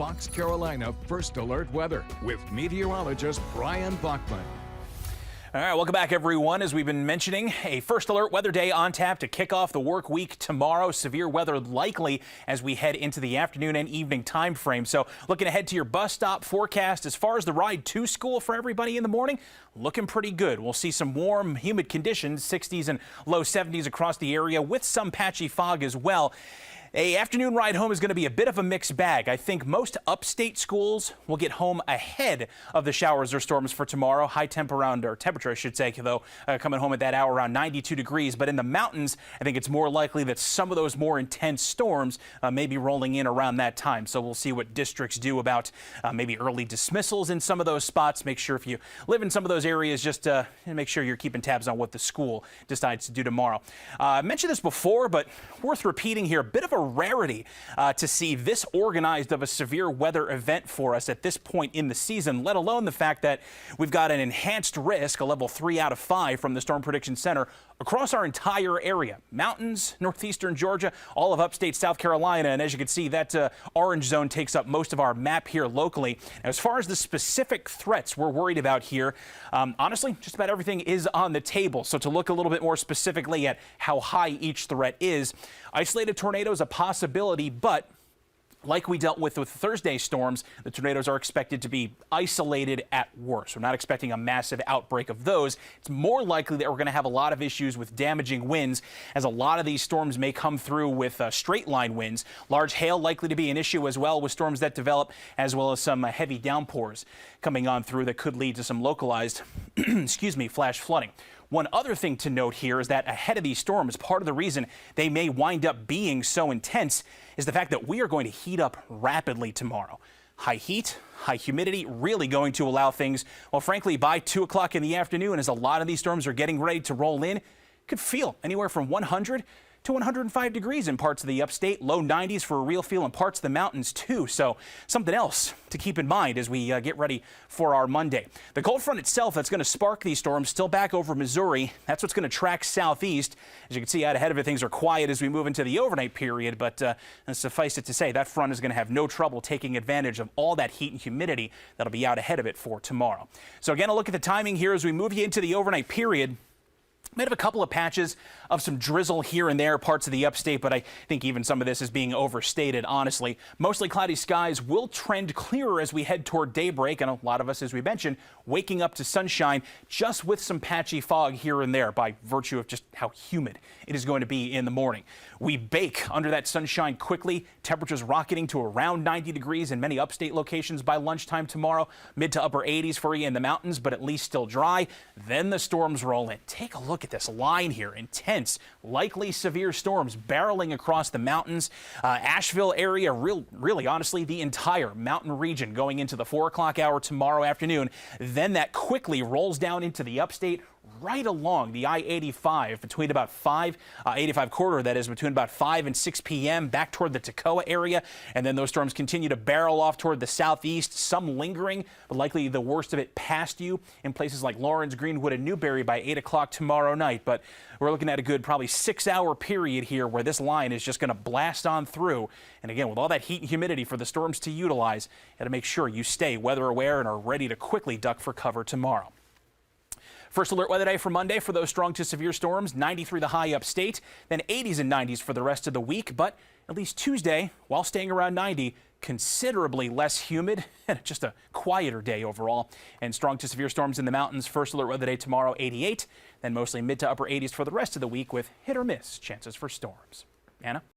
Fox Carolina First Alert Weather with meteorologist Bryan. All right, welcome back, everyone. As we've been mentioning, a first alert weather day on tap to kick off the work week tomorrow. Severe weather likely as we head into the afternoon and evening time frame. So looking ahead to your bus stop forecast as far as the ride to school for everybody in the morning, looking pretty good. We'll see some warm, humid conditions, 60s and low 70s across the area with some patchy fog as well. A afternoon ride home is going to be a bit of a mixed bag. I think most upstate schools will get home ahead of the showers or storms for tomorrow. High temperature, I should say, though, coming home at that hour around 92 degrees. But in the mountains, I think it's more likely that some of those more intense storms may be rolling in around that time. So we'll see what districts do about maybe early dismissals in some of those spots. Make sure if you live in some of those areas, just make sure you're keeping tabs on what the school decides to do tomorrow. I mentioned this before, but worth repeating here. A bit of a rarity to see this organized of a severe weather event for us at this point in the season, let alone the fact that we've got an enhanced risk, a level 3 out of 5 from the Storm Prediction Center across our entire area. Mountains, northeastern Georgia, all of upstate South Carolina. And as you can see, that orange zone takes up most of our map here locally. As far as the specific threats we're worried about here, honestly, just about everything is on the table. So to look a little bit more specifically at how high each threat is, isolated tornadoes a possibility, but like we dealt with Thursday storms, the tornadoes are expected to be isolated at worst. We're not expecting a massive outbreak of those. It's more likely that we're going to have a lot of issues with damaging winds, as a lot of these storms may come through with straight line winds. Large hail likely to be an issue as well with storms that develop, as well as some heavy downpours coming on through that could lead to some localized flash flooding. One other thing to note here is that ahead of these storms, part of the reason they may wind up being so intense is the fact that we are going to heat up rapidly tomorrow. High heat, high humidity, really going to allow things, well, frankly, by 2 o'clock in the afternoon, as a lot of these storms are getting ready to roll in, could feel anywhere from 100 to 105 degrees in parts of the upstate, low 90s for a real feel in parts of the mountains too. So something else to keep in mind as we get ready for our Monday. The cold front itself that's going to spark these storms still back over Missouri. That's what's going to track southeast. As you can see out ahead of it, things are quiet as we move into the overnight period, but suffice it to say that front is going to have no trouble taking advantage of all that heat and humidity that'll be out ahead of it for tomorrow. So again, a look at the timing here as we move you into the overnight period. Might have a couple of patches of some drizzle here and there, parts of the upstate, but I think even some of this is being overstated, honestly. Mostly cloudy skies will trend clearer as we head toward daybreak, and a lot of us, as we mentioned, waking up to sunshine just with some patchy fog here and there by virtue of just how humid it is going to be in the morning. We bake under that sunshine quickly, temperatures rocketing to around 90 degrees in many upstate locations by lunchtime tomorrow, mid to upper 80s for you in the mountains, but at least still dry. Then the storms roll in. Take a look at this line here. Intense, likely severe storms barreling across the mountains. Asheville area, really honestly, the entire mountain region going into the 4 o'clock hour tomorrow afternoon. Then that quickly rolls down into the upstate, right along the I-85 between about 85 corridor, that is, between about 5 and 6 p.m. back toward the Toccoa area. And then those storms continue to barrel off toward the southeast, some lingering, but likely the worst of it past you in places like Lawrence, Greenwood, and Newberry by 8 o'clock tomorrow night. But we're looking at a good probably 6-hour period here where this line is just going to blast on through. And again, with all that heat and humidity for the storms to utilize, you got to make sure you stay weather aware and are ready to quickly duck for cover tomorrow. First alert weather day for Monday for those strong to severe storms, 93 the high upstate, then 80s and 90s for the rest of the week. But at least Tuesday, while staying around 90, considerably less humid and just a quieter day overall. And strong to severe storms in the mountains. First alert weather day tomorrow, 88, then mostly mid to upper 80s for the rest of the week with hit or miss chances for storms. Anna?